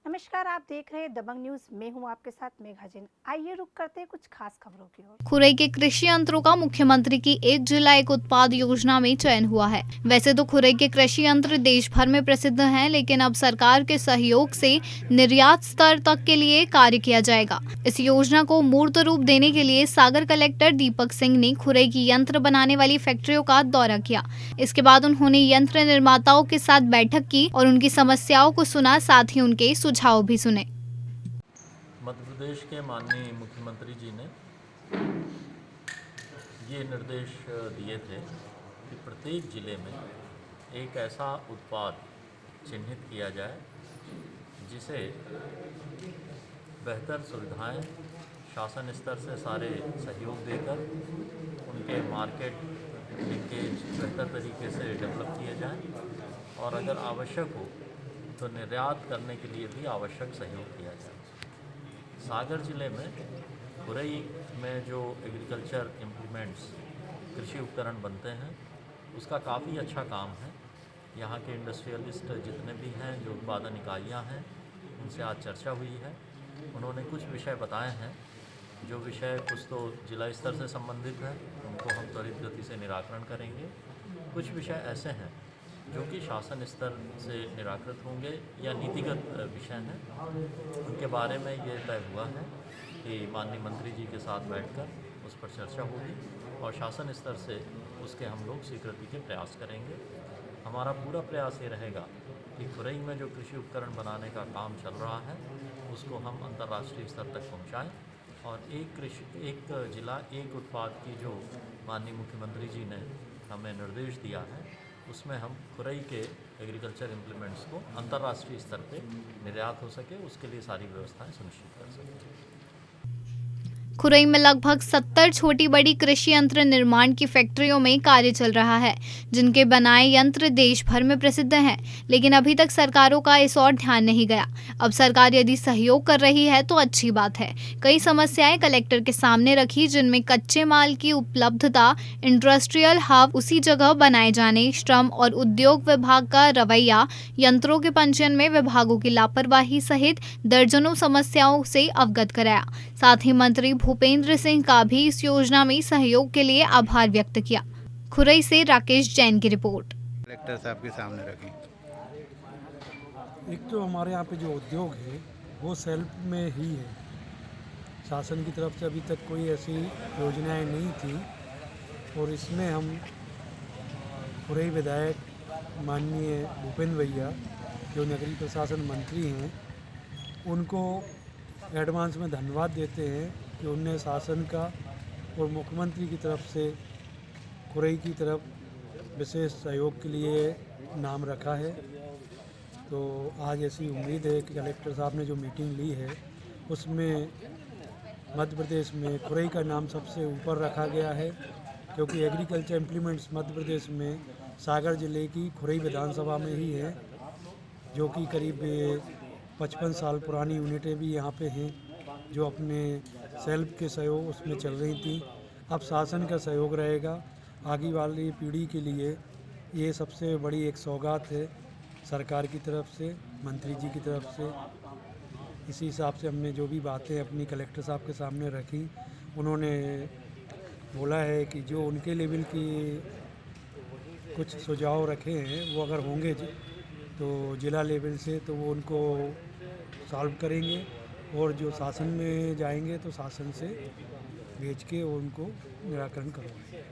नमस्कार, आप देख रहे हैं दबंग न्यूज। मैं हूं आपके साथ मेघा जैन। आइए रुक करते हैं कुछ खास खबरों की ओर। खुरई के कृषि यंत्रों का मुख्यमंत्री की 1 जिला एक उत्पाद योजना में चयन हुआ है। वैसे तो खुरई के कृषि यंत्र देश भर में प्रसिद्ध हैं, लेकिन अब सरकार के सहयोग से निर्यात स्तर तक के लिए कार्य किया जाएगा। इस योजना को मूर्त रूप देने के लिए सागर कलेक्टर दीपक सिंह ने खुरई की यंत्र बनाने वाली फैक्ट्रियों का दौरा किया। इसके बाद उन्होंने यंत्र निर्माताओं के साथ बैठक की और उनकी समस्याओं को सुना, साथ ही उनके सुझाव भी सुने। मध्य प्रदेश के माननीय मुख्यमंत्री जी ने ये निर्देश दिए थे कि प्रत्येक ज़िले में एक ऐसा उत्पाद चिन्हित किया जाए जिसे बेहतर सुविधाएं शासन स्तर से सारे सहयोग देकर उनके मार्केट लिंकेज बेहतर तरीके से डेवलप किए जाएं और अगर आवश्यक हो तो निर्यात करने के लिए भी आवश्यक सहयोग किया जाए। सागर ज़िले में खुरई में जो एग्रीकल्चर इम्प्लीमेंट्स कृषि उपकरण बनते हैं उसका काफ़ी अच्छा काम है। यहाँ के इंडस्ट्रियलिस्ट जितने भी हैं, जो उत्पादन इकाइयाँ हैं, उनसे आज चर्चा हुई है। उन्होंने कुछ विषय बताए हैं, जो विषय कुछ तो जिला स्तर से संबंधित है, उनको हम त्वरित गति से निराकरण करेंगे। कुछ विषय ऐसे हैं जो कि शासन स्तर से निराकृत होंगे या नीतिगत विषय हैं, उनके बारे में ये तय हुआ है कि माननीय मंत्री जी के साथ बैठकर उस पर चर्चा होगी और शासन स्तर से उसके हम लोग स्वीकृति के प्रयास करेंगे। हमारा पूरा प्रयास ये रहेगा कि खुरई में जो कृषि उपकरण बनाने का काम चल रहा है उसको हम अंतर्राष्ट्रीय स्तर तक पहुँचाएँ और एक जिला एक उत्पाद की जो माननीय मुख्यमंत्री जी ने हमें निर्देश दिया है उसमें हम खुरई के एग्रीकल्चर इम्प्लीमेंट्स को अंतर्राष्ट्रीय स्तर पे निर्यात हो सके, उसके लिए सारी व्यवस्थाएं सुनिश्चित कर सकें। खुरई में लगभग 70 छोटी बड़ी कृषि यंत्र निर्माण की फैक्ट्रियों में कार्य चल रहा है, जिनके बनाए यंत्र देश भर में प्रसिद्ध हैं, लेकिन अभी तक सरकारों का इस ओर ध्यान नहीं गया। अब सरकार यदि सहयोग कर रही है तो अच्छी बात है। कई समस्याएं कलेक्टर के सामने रखी, जिनमें कच्चे माल की उपलब्धता, इंडस्ट्रियल हब उसी जगह बनाए जाने, श्रम और उद्योग विभाग का रवैया, यंत्रों के पंजीयन में विभागों की लापरवाही सहित दर्जनों समस्याओं से अवगत कराया। साथ ही मंत्री भूपेंद्र सिंह का भी इस योजना में सहयोग के लिए आभार व्यक्त किया। खुरई से राकेश जैन की रिपोर्ट। कलेक्टर साहब के सामने रखें। एक तो हमारे यहाँ पे जो उद्योग है वो सेल्फ में ही है। शासन की तरफ से अभी तक कोई ऐसी योजनाएं नहीं थी और इसमें हम खुरई विधायक माननीय भूपेंद्र भैया जो नगरीय प्रशासन मंत्री हैं उनको एडवांस में धन्यवाद देते हैं कि उनने शासन का और मुख्यमंत्री की तरफ से खुरई की तरफ विशेष सहयोग के लिए नाम रखा है। तो आज ऐसी उम्मीद है कि कलेक्टर साहब ने जो मीटिंग ली है उसमें मध्य प्रदेश में खुरई का नाम सबसे ऊपर रखा गया है, क्योंकि एग्रीकल्चर इम्प्लीमेंट्स मध्य प्रदेश में सागर जिले की खुरई विधानसभा में ही है, जो कि करीब 55 साल पुरानी यूनिटें भी यहाँ पे हैं जो अपने सेल्फ के सहयोग उसमें चल रही थी। अब शासन का सहयोग रहेगा आगे वाली पीढ़ी के लिए। ये सबसे बड़ी एक सौगात है सरकार की तरफ से, मंत्री जी की तरफ से। इसी हिसाब से हमने जो भी बातें अपनी कलेक्टर साहब के सामने रखी, उन्होंने बोला है कि जो उनके लेवल की कुछ सुझाव रखे हैं वो अगर होंगे तो जिला लेवल से तो वो उनको सॉल्व करेंगे और जो शासन में जाएंगे तो शासन से भेज के उनको निराकरण करवाएंगे।